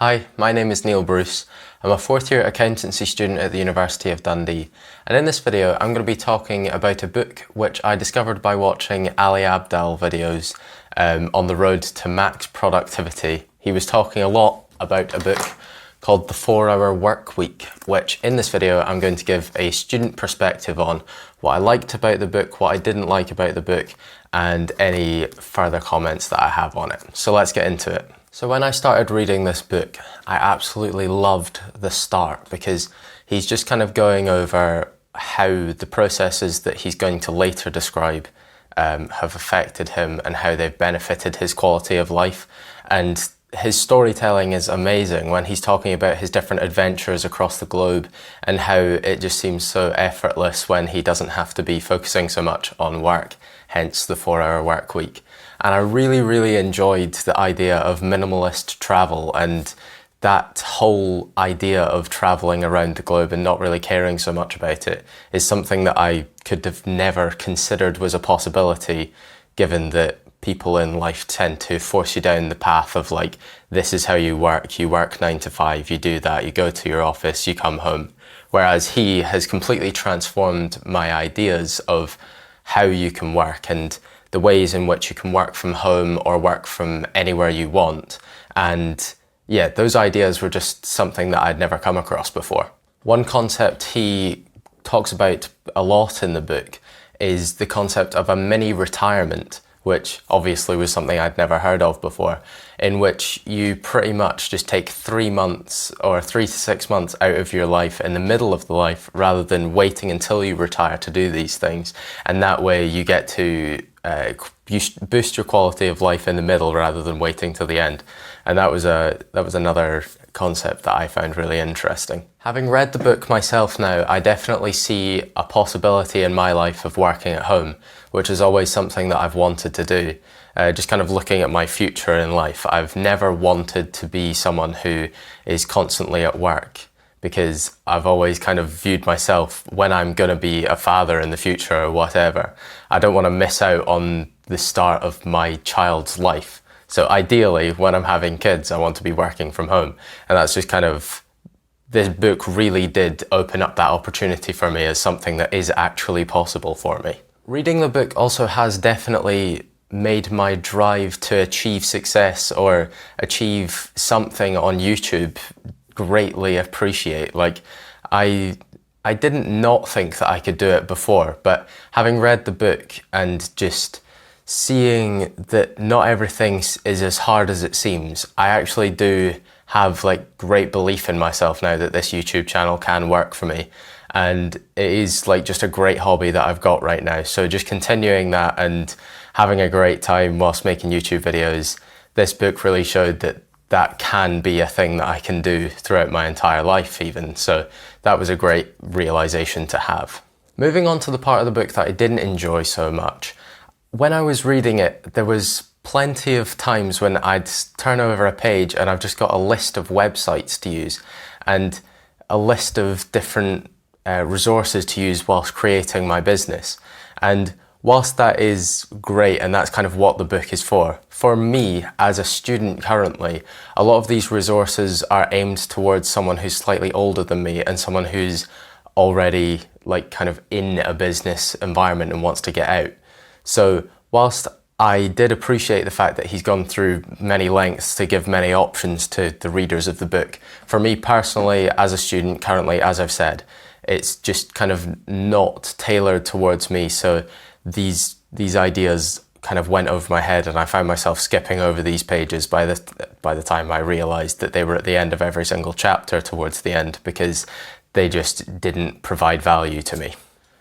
Hi, my name is Niall Bruce. I'm a fourth year accountancy student at the University of Dundee, and in this video I'm going to be talking about a book which I discovered by watching Ali Abdaal videos on the road to max productivity. He was talking a lot about a book called The 4-Hour Work Week, which in this video I'm going to give a student perspective on what I liked about the book, what I didn't like about the book, and any further comments that I have on it. So let's get into it. So when I started reading this book, I absolutely loved the start because he's just kind of going over how the processes that he's going to later describe have affected him and how they've benefited his quality of life. And his storytelling is amazing when he's talking about his different adventures across the globe and how it just seems so effortless when he doesn't have to be focusing so much on work, hence the 4-hour work week. And I really enjoyed the idea of minimalist travel, and that whole idea of traveling around the globe and not really caring so much about it is something that I could have never considered was a possibility, given that people in life tend to force you down the path of like, this is how you work 9 to 5, you do that, you go to your office, you come home. Whereas he has completely transformed my ideas of how you can work and the ways in which you can work from home or work from anywhere you want. And yeah, those ideas were just something that I'd never come across before. One concept he talks about a lot in the book is the concept of a mini retirement, which obviously was something I'd never heard of before, in which you pretty much just take 3 months or 3 to 6 months out of your life in the middle of the life rather than waiting until you retire to do these things. And that way you get to boost your quality of life in the middle rather than waiting till the end. And that was another concept that I found really interesting. Having read the book myself now, I definitely see a possibility in my life of working at home, which is always something that I've wanted to do. Just kind of looking at my future in life, I've never wanted to be someone who is constantly at work, because I've always kind of viewed myself, when I'm going to be a father in the future or whatever, I don't want to miss out on the start of my child's life. So ideally, when I'm having kids, I want to be working from home. And that's just kind of, this book really did open up that opportunity for me as something that is actually possible for me. Reading the book also has definitely made my drive to achieve success or achieve something on YouTube greatly appreciate. Like, I didn't not think that I could do it before, but having read the book and just seeing that not everything is as hard as it seems, I actually do have like great belief in myself now that this YouTube channel can work for me. And it is like just a great hobby that I've got right now. So just continuing that and having a great time whilst making YouTube videos, this book really showed that that can be a thing that I can do throughout my entire life even. So that was a great realization to have. Moving on to the part of the book that I didn't enjoy so much. When I was reading it, there was plenty of times when I'd turn over a page and I've just got a list of websites to use and a list of different resources to use whilst creating my business. And whilst that is great and that's kind of what the book is for me as a student currently, a lot of these resources are aimed towards someone who's slightly older than me and someone who's already like kind of in a business environment and wants to get out. So whilst I did appreciate the fact that he's gone through many lengths to give many options to the readers of the book, for me personally as a student currently, as I've said, it's just kind of not tailored towards me. So these ideas kind of went over my head and I found myself skipping over these pages by the time I realized that they were at the end of every single chapter towards the end, because they just didn't provide value to me.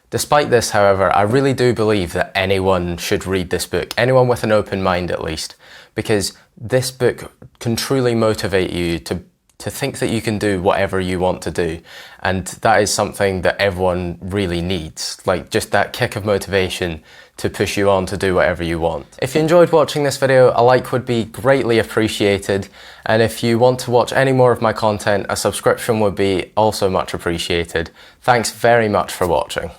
Despite this, however, I really do believe that anyone should read this book, anyone with an open mind at least, because this book can truly motivate you to think that you can do whatever you want to do. And that is something that everyone really needs, like just that kick of motivation to push you on to do whatever you want. If you enjoyed watching this video, a like would be greatly appreciated. And if you want to watch any more of my content, a subscription would be also much appreciated. Thanks very much for watching.